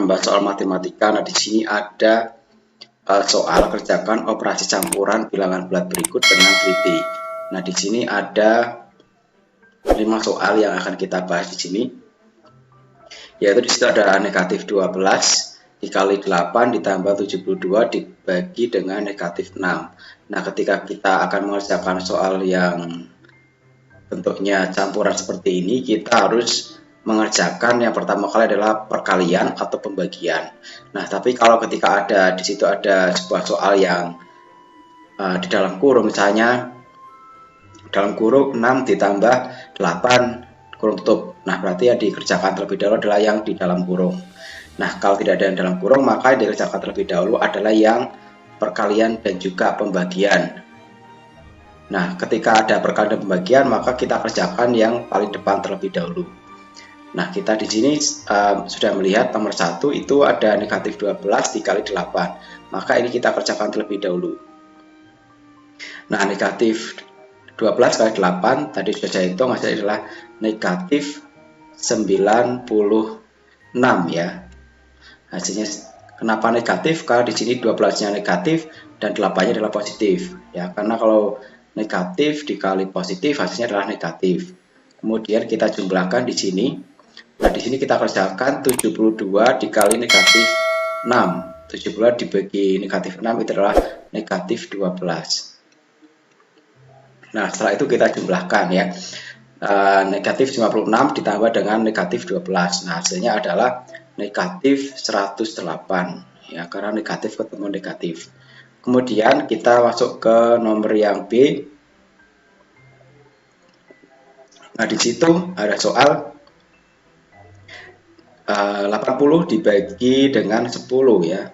membahas soal matematika. Nah, di sini ada soal kerjakan operasi campuran bilangan bulat berikut dengan teliti. Nah, di sini ada 5 soal yang akan kita bahas di sini. Yaitu di situ ada negatif 12 dikali 8 ditambah 72 dibagi dengan negatif 6. Nah, ketika kita akan mengerjakan soal yang bentuknya campuran seperti ini, kita harus mengerjakan yang pertama kali adalah perkalian atau pembagian. Nah, tapi kalau ketika ada di situ ada sebuah soal yang di dalam kurung, misalnya dalam kurung 6 ditambah 8 kurung tutup. Nah, berarti yang dikerjakan terlebih dahulu adalah yang di dalam kurung. Nah, kalau tidak ada yang dalam kurung, maka yang dikerjakan terlebih dahulu adalah yang perkalian dan juga pembagian. Nah, ketika ada perkalian dan pembagian, maka kita kerjakan yang paling depan terlebih dahulu. Nah, kita di sini sudah melihat nomor 1 itu ada negatif 12 dikali 8. Maka ini kita kerjakan terlebih dahulu. Nah, negatif 12 kali 8 tadi sudah saya hitung hasilnya adalah negatif 96 ya. Hasilnya kenapa negatif? Karena di sini 12-nya negatif dan 8-nya adalah positif ya. Karena kalau negatif dikali positif hasilnya adalah negatif. Kemudian kita jumlahkan di sini. Nah, di sini kita kerjakan 72 dikali negatif 6. 72 dibagi negatif 6 itu adalah negatif 12. Nah, setelah itu kita jumlahkan ya. Negatif 56 ditambah dengan negatif 12. Nah, hasilnya adalah negatif 108 ya, karena negatif ketemu negatif. Kemudian kita masuk ke nomor yang B. Nah, di situ ada soal 80 dibagi dengan 10 ya.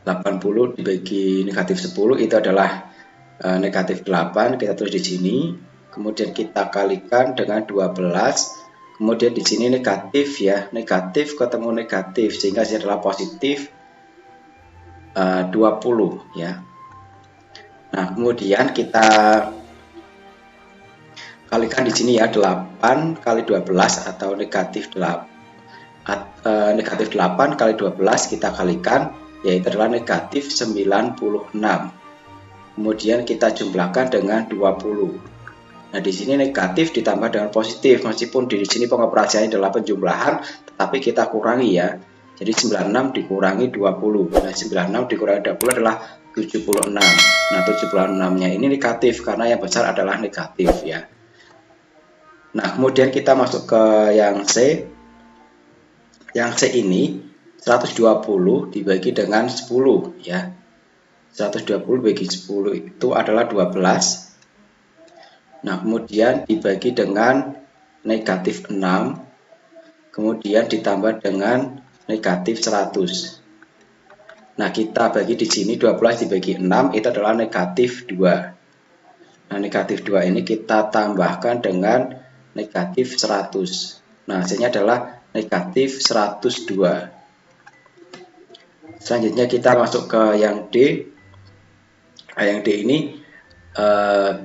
80 dibagi negatif 10 itu adalah negatif 8, kita tulis di sini. Kemudian kita kalikan dengan 12. Kemudian di sini negatif ya, negatif ketemu negatif sehingga hasilnya adalah positif 20 ya. Nah, kemudian kita kalikan di sini ya, 8 kali 12 atau negatif 8 kali 12 kita kalikan, yaitu adalah negatif 96. Kemudian kita jumlahkan dengan 20. Nah, di sini negatif ditambah dengan positif, meskipun di sini pengoperasiannya adalah penjumlahan, tetapi kita kurangi ya. Jadi 96 dikurangi 20. Nah, 96 dikurangi 20 adalah 76. Nah, 76-nya ini negatif karena yang besar adalah negatif ya. Nah, kemudian kita masuk ke yang C. Yang C ini 120 dibagi dengan 10 ya. 120 bagi 10 itu adalah 12. Nah, kemudian dibagi dengan negatif 6. Kemudian ditambah dengan negatif 100. Nah, kita bagi di sini 12 dibagi 6 itu adalah negatif 2. Nah, negatif 2 ini kita tambahkan dengan negatif 100. Nah, hasilnya adalah negatif 102. Selanjutnya kita masuk ke yang D. Nah, yang D ini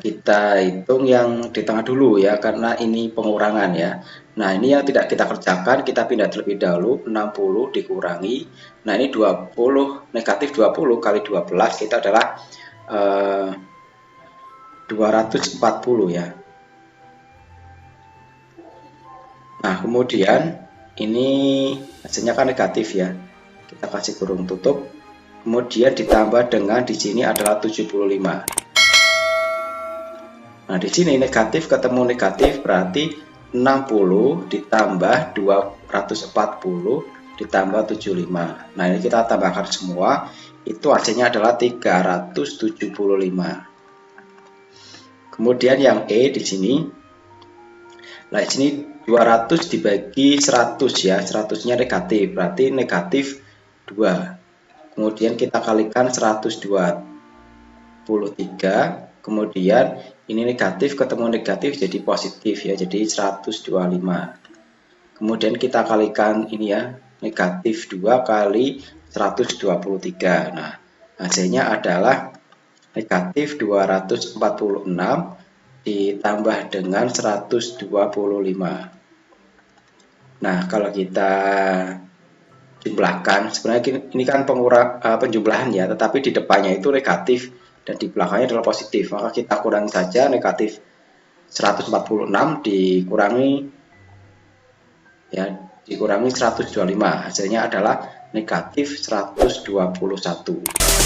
kita hitung yang di tengah dulu ya, karena ini pengurangan ya. Nah, ini yang tidak kita kerjakan, kita pindah terlebih dahulu. 60 dikurangi. Nah, ini 20, negatif 20 kali 12 itu adalah 240 ya. Nah, kemudian ini hasilnya kan negatif ya. Kita kasih kurung tutup. Kemudian ditambah dengan di sini adalah 75. Nah, di sini negatif ketemu negatif berarti 60 ditambah 240 ditambah 75. Nah, ini kita tambahkan semua, itu hasilnya adalah 375. Kemudian yang E di sini. Nah, di sini 200 dibagi 100 ya, 100-nya negatif, berarti negatif 2. Kemudian kita kalikan 123, kemudian ini negatif ketemu negatif jadi positif ya, jadi 125. Kemudian kita kalikan ini ya, negatif 2 kali 123. Nah, hasilnya adalah negatif 246 ditambah dengan 125. Nah, kalau kita jumlahkan. Sebenarnya ini kan penjumlahan ya, tetapi di depannya itu negatif dan di belakangnya adalah positif. Maka kita kurangi saja negatif 146 dikurangi 125. Hasilnya adalah negatif 121.